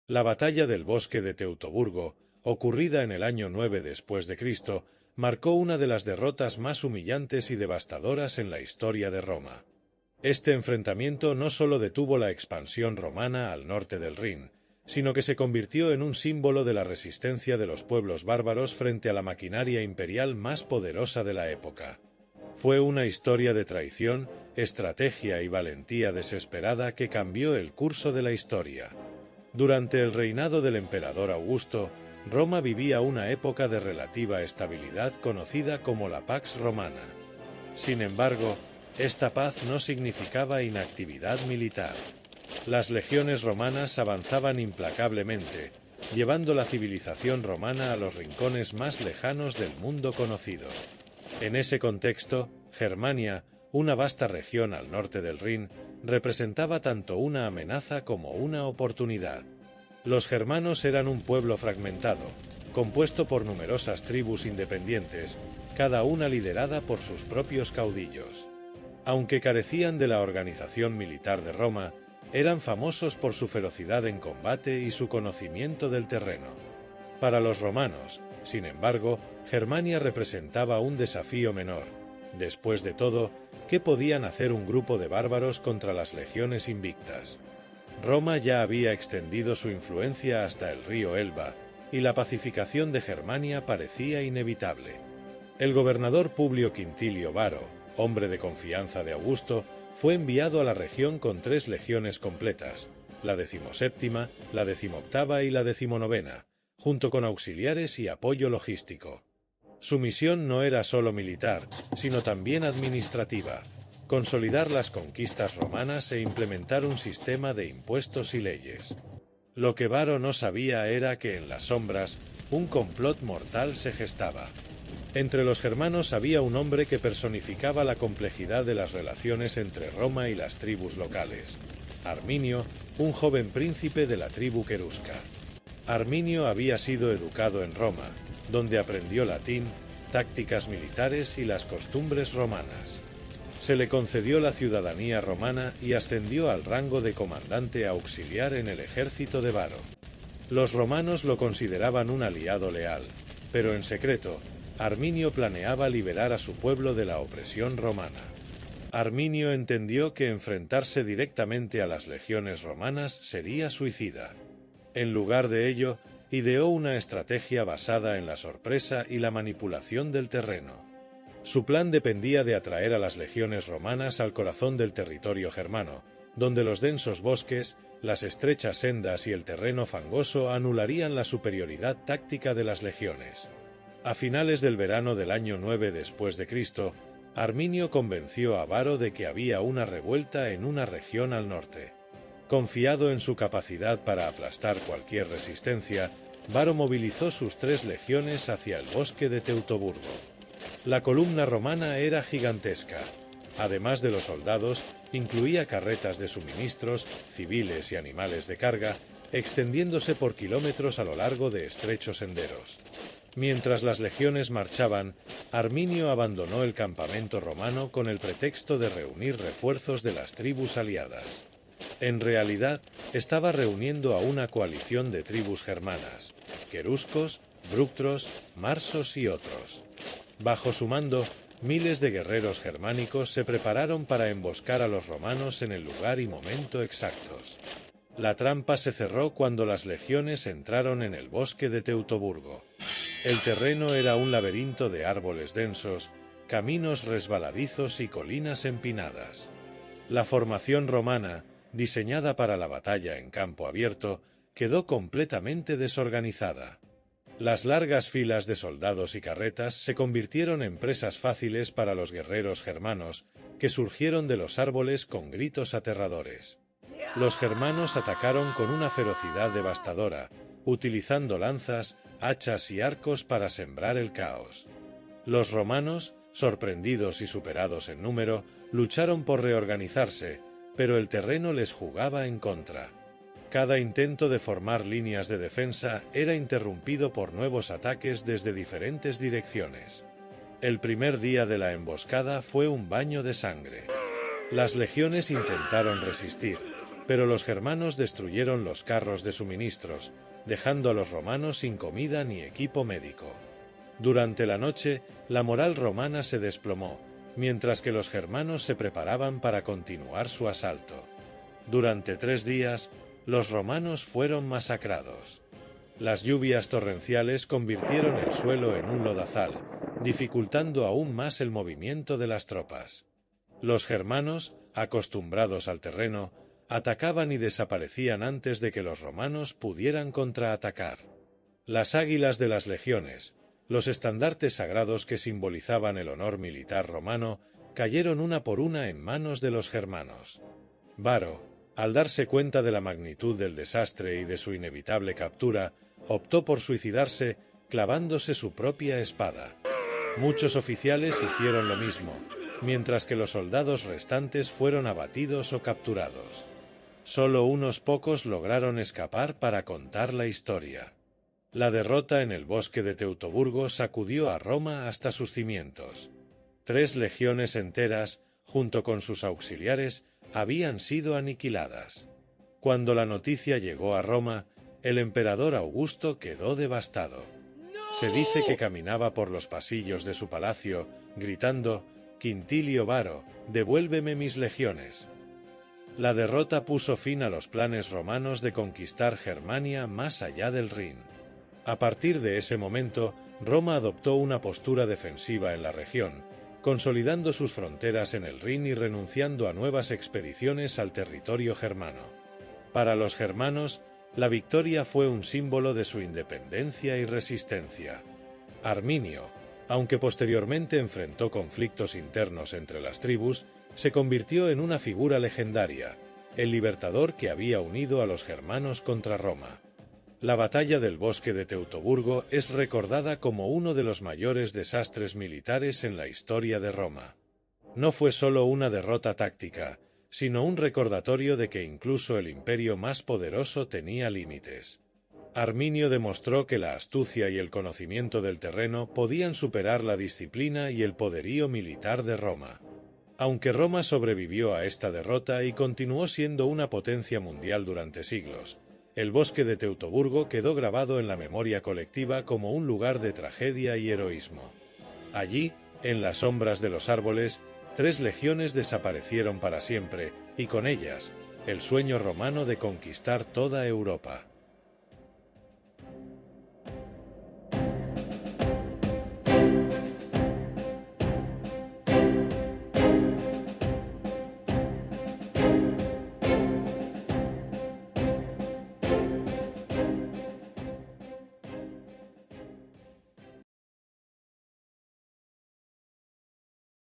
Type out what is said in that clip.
La batalla del bosque de Teutoburgo, ocurrida en el año 9 después de Cristo, marcó una de las derrotas más humillantes y devastadoras en la historia de Roma. Este enfrentamiento no solo detuvo la expansión romana al norte del Rin, sino que se convirtió en un símbolo de la resistencia de los pueblos bárbaros frente a la maquinaria imperial más poderosa de la época. Fue una historia de traición, estrategia y valentía desesperada que cambió el curso de la historia. Durante el reinado del emperador Augusto, Roma vivía una época de relativa estabilidad conocida como la Pax Romana. Sin embargo, esta paz no significaba inactividad militar. Las legiones romanas avanzaban implacablemente, llevando la civilización romana a los rincones más lejanos del mundo conocido. En ese contexto, Germania, una vasta región al norte del Rin, representaba tanto una amenaza como una oportunidad. Los germanos eran un pueblo fragmentado, compuesto por numerosas tribus independientes, cada una liderada por sus propios caudillos. Aunque carecían de la organización militar de Roma, eran famosos por su ferocidad en combate y su conocimiento del terreno. Para los romanos, sin embargo, Germania representaba un desafío menor. Después de todo, ¿qué podían hacer un grupo de bárbaros contra las legiones invictas? Roma ya había extendido su influencia hasta el río Elba, y la pacificación de Germania parecía inevitable. El gobernador Publio Quintilio Varo, hombre de confianza de Augusto, fue enviado a la región con 3 legiones completas, la 17ª, la 18ª y la 19ª, junto con auxiliares y apoyo logístico. Su misión no era solo militar, sino también administrativa: consolidar las conquistas romanas e implementar un sistema de impuestos y leyes. Lo que Varo no sabía era que en las sombras, un complot mortal se gestaba. Entre los germanos había un hombre que personificaba la complejidad de las relaciones entre Roma y las tribus locales: Arminio, un joven príncipe de la tribu querusca. Arminio había sido educado en Roma, donde aprendió latín, tácticas militares y las costumbres romanas. Se le concedió la ciudadanía romana y ascendió al rango de comandante auxiliar en el ejército de Varo. Los romanos lo consideraban un aliado leal, pero en secreto, Arminio planeaba liberar a su pueblo de la opresión romana. Arminio entendió que enfrentarse directamente a las legiones romanas sería suicida. En lugar de ello, ideó una estrategia basada en la sorpresa y la manipulación del terreno. Su plan dependía de atraer a las legiones romanas al corazón del territorio germano, donde los densos bosques, las estrechas sendas y el terreno fangoso anularían la superioridad táctica de las legiones. A finales del verano del año 9 después de Cristo, Arminio convenció a Varo de que había una revuelta en una región al norte. Confiado en su capacidad para aplastar cualquier resistencia, Varo movilizó sus 3 legiones hacia el bosque de Teutoburgo. La columna romana era gigantesca. Además de los soldados, incluía carretas de suministros, civiles y animales de carga, extendiéndose por kilómetros a lo largo de estrechos senderos. Mientras las legiones marchaban, Arminio abandonó el campamento romano con el pretexto de reunir refuerzos de las tribus aliadas. En realidad, estaba reuniendo a una coalición de tribus germanas: queruscos, bructros, marsos y otros. Bajo su mando, miles de guerreros germánicos se prepararon para emboscar a los romanos en el lugar y momento exactos. La trampa se cerró cuando las legiones entraron en el bosque de Teutoburgo. El terreno era un laberinto de árboles densos, caminos resbaladizos y colinas empinadas. La formación romana, diseñada para la batalla en campo abierto, quedó completamente desorganizada. Las largas filas de soldados y carretas se convirtieron en presas fáciles para los guerreros germanos, que surgieron de los árboles con gritos aterradores. Los germanos atacaron con una ferocidad devastadora, utilizando lanzas, hachas y arcos para sembrar el caos. Los romanos, sorprendidos y superados en número, lucharon por reorganizarse, pero el terreno les jugaba en contra. Cada intento de formar líneas de defensa era interrumpido por nuevos ataques desde diferentes direcciones. El primer día de la emboscada fue un baño de sangre. Las legiones intentaron resistir, pero los germanos destruyeron los carros de suministros, dejando a los romanos sin comida ni equipo médico. Durante la noche, la moral romana se desplomó, mientras que los germanos se preparaban para continuar su asalto. Durante 3 días, los romanos fueron masacrados. Las lluvias torrenciales convirtieron el suelo en un lodazal, dificultando aún más el movimiento de las tropas. Los germanos, acostumbrados al terreno, atacaban y desaparecían antes de que los romanos pudieran contraatacar. Las águilas de las legiones, los estandartes sagrados que simbolizaban el honor militar romano, cayeron una por una en manos de los germanos. Varo, al darse cuenta de la magnitud del desastre y de su inevitable captura, optó por suicidarse clavándose su propia espada. Muchos oficiales hicieron lo mismo, mientras que los soldados restantes fueron abatidos o capturados. Solo unos pocos lograron escapar para contar la historia. La derrota en el bosque de Teutoburgo sacudió a Roma hasta sus cimientos. 3 legiones enteras, junto con sus auxiliares, habían sido aniquiladas. Cuando la noticia llegó a Roma, el emperador Augusto quedó devastado. Se dice que caminaba por los pasillos de su palacio, gritando: «Quintilio Varo, devuélveme mis legiones». La derrota puso fin a los planes romanos de conquistar Germania más allá del Rin. A partir de ese momento, Roma adoptó una postura defensiva en la región, consolidando sus fronteras en el Rin y renunciando a nuevas expediciones al territorio germano. Para los germanos, la victoria fue un símbolo de su independencia y resistencia. Arminio, aunque posteriormente enfrentó conflictos internos entre las tribus, se convirtió en una figura legendaria, el libertador que había unido a los germanos contra Roma. La batalla del bosque de Teutoburgo es recordada como uno de los mayores desastres militares en la historia de Roma. No fue solo una derrota táctica, sino un recordatorio de que incluso el imperio más poderoso tenía límites. Arminio demostró que la astucia y el conocimiento del terreno podían superar la disciplina y el poderío militar de Roma. Aunque Roma sobrevivió a esta derrota y continuó siendo una potencia mundial durante siglos, el bosque de Teutoburgo quedó grabado en la memoria colectiva como un lugar de tragedia y heroísmo. Allí, en las sombras de los árboles, 3 legiones desaparecieron para siempre, y con ellas, el sueño romano de conquistar toda Europa.